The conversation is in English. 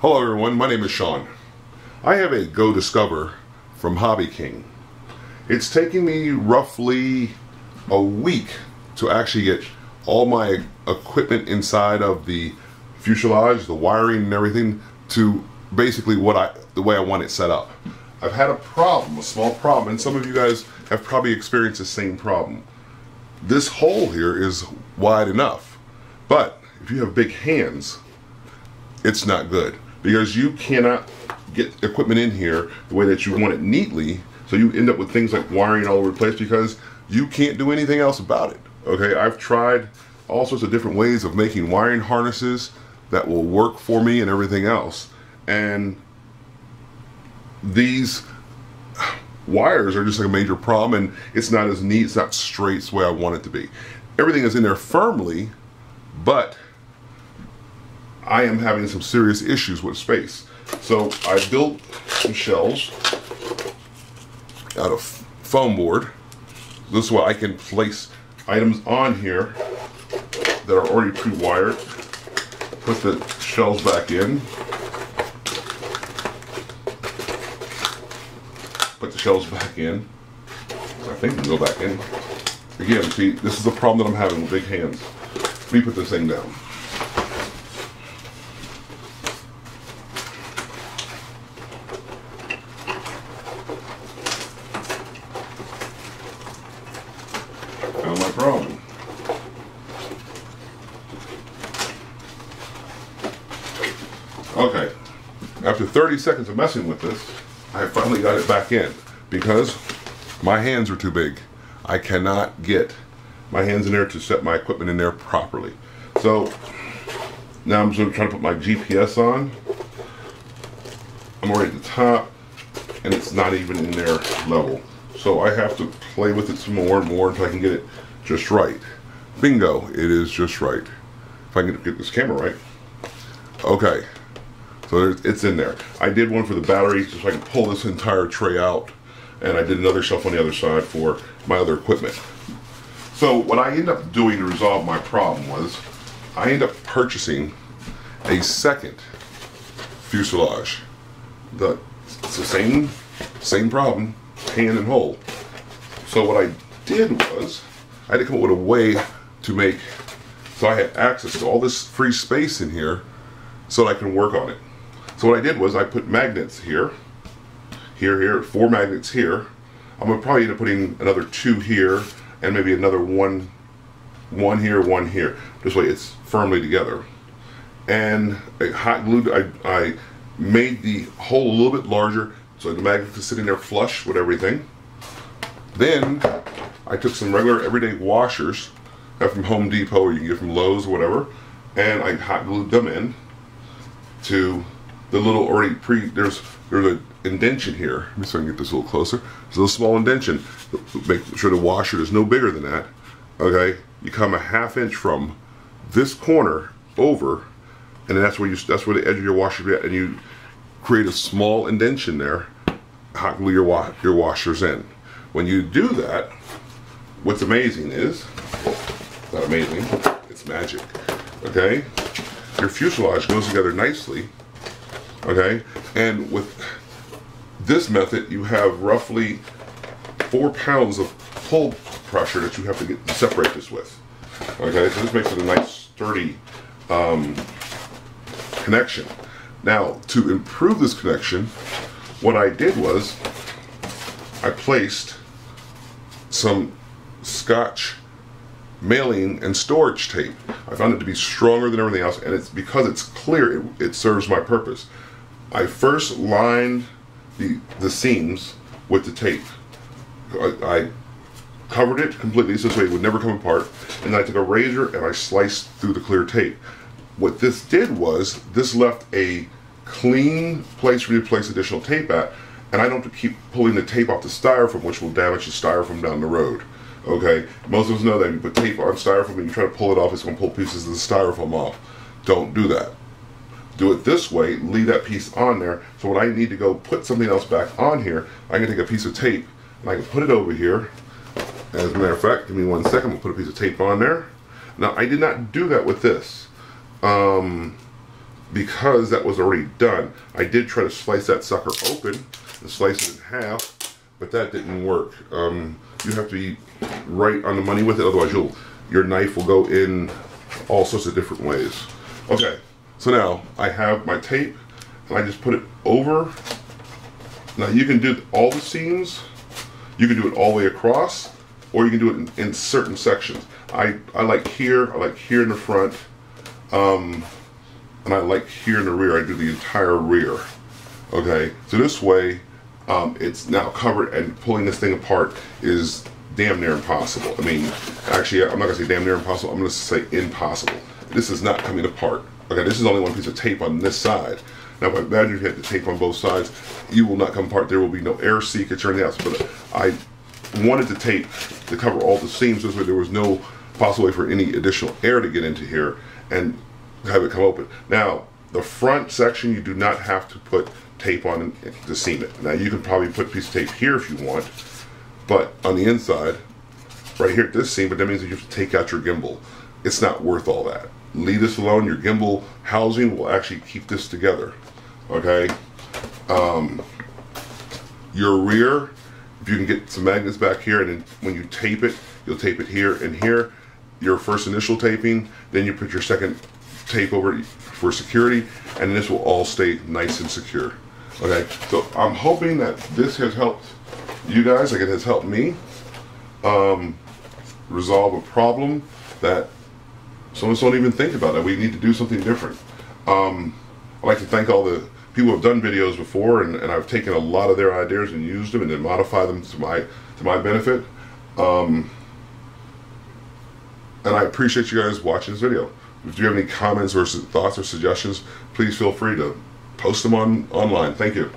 Hello everyone, my name is Sean. I have a Go Discover from Hobby King. It's taking me roughly a week to actually get all my equipment inside of the fuselage, the wiring and everything, to basically the way I want it set up. I've had a problem, a small problem, and some of you guys have probably experienced the same problem. This hole here is wide enough, but if you have big hands, it's not good, because you cannot get equipment in here the way that you want it neatly, so you end up with things like wiring all over the place because you can't do anything else about it. Okay, I've tried all sorts of different ways of making wiring harnesses that will work for me and everything else, and these wires are just like a major problem, and it's not as neat, it's not straight, it's the way I want it to be. Everything is in there firmly, but I am having some serious issues with space. So I built some shelves out of foam board. This way I can place items on here that are already pre-wired. Put the shelves back in. Put the shelves back in. I think we can go back in. Again, see, this is the problem that I'm having with big hands. Let me put this thing down. Found my problem. Okay, after 30 seconds of messing with this, I finally got it back in because my hands are too big. I cannot get my hands in there to set my equipment in there properly. So now I'm just trying to put my GPS on. I'm already at the top and it's not even in their level. So I have to play with it some more and more until I can get it just right. Bingo, it is just right. If I can get this camera right. Okay, so it's in there. I did one for the batteries just so I can pull this entire tray out, and I did another shelf on the other side for my other equipment. So what I ended up doing to resolve my problem was I ended up purchasing a second fuselage. It's the same problem, hand and hole. So what I did was I had to come up with a way to make so I had access to all this free space in here so that I can work on it. So what I did was I put magnets here, 4 magnets here. I'm gonna probably end up putting another 2 here and maybe another one here, 1 here. This way it's firmly together. And I hot glued, I made the hole a little bit larger so the magnet could sit in there flush with everything. Then I took some regular everyday washers from Home Depot, or you can get from Lowe's or whatever, and I hot glued them in to the little already there's an indention here. Let me see if I can get this a little closer. There's a little small indention. Make sure the washer is no bigger than that. Okay, you come a ½ inch from this corner over, and then that's where the edge of your washer is at, and you create a small indention there. Hot glue your washers in. When you do that, what's amazing is, it's not amazing, it's magic. Okay, your fuselage goes together nicely. Okay, and with this method, you have roughly 4 pounds of pull pressure that you have to get to separate this with. Okay, so this makes it a nice sturdy connection. Now, to improve this connection, what I did was I placed some Scotch mailing and storage tape. I found it to be stronger than everything else, and it's because it's clear, it serves my purpose. I first lined the seams with the tape. I covered it completely so this way it would never come apart, and then I took a razor and I sliced through the clear tape. What this did was this left a clean place for you to place additional tape at, and I don't have to keep pulling the tape off the styrofoam, which will damage the styrofoam down the road. Okay, most of us know that if you put tape on styrofoam and you try to pull it off, it's going to pull pieces of the styrofoam off. Don't do that. Do it this way, leave that piece on there, so when I need to go put something else back on here, I can take a piece of tape and I can put it over here. As a matter of fact, give me 1 second, we'll put a piece of tape on there. Now, I did not do that with this. because that was already done, I did try to slice that sucker open and slice it in half, but that didn't work. You have to be right on the money with it, otherwise your knife will go in all sorts of different ways. Okay, so now I have my tape, and I just put it over. Now you can do all the seams, you can do it all the way across, or you can do it in certain sections. I like here in the front, and I like here in the rear. I do the entire rear. Okay, so this way, it's now covered, and pulling this thing apart is damn near impossible. I mean, actually, I'm not gonna say damn near impossible, I'm gonna say impossible. This is not coming apart. Okay, this is only one piece of tape on this side. Now, if I imagine if you had the tape on both sides, you will not come apart. There will be no air seepage or anything else. But I wanted the tape to cover all the seams, this way there was no possible way for any additional air to get into here and have it come open. Now, the front section, you do not have to put tape on to seam it. Now, you can probably put a piece of tape here if you want, but on the inside, right here at this seam, but that means that you have to take out your gimbal. It's not worth all that. Leave this alone. Your gimbal housing will actually keep this together. Okay? Your rear, if you can get some magnets back here, and then when you tape it, you'll tape it here and here. Your first initial taping, then you put your second tape over for security, and this will all stay nice and secure. Okay? So I'm hoping that this has helped you guys, like it has helped me, resolve a problem that some of us don't even think about, that we need to do something different. I'd like to thank all the people who have done videos before, and I've taken a lot of their ideas and used them and then modified them to my benefit. And I appreciate you guys watching this video. If you have any comments or thoughts or suggestions, please feel free to post them online. Thank you.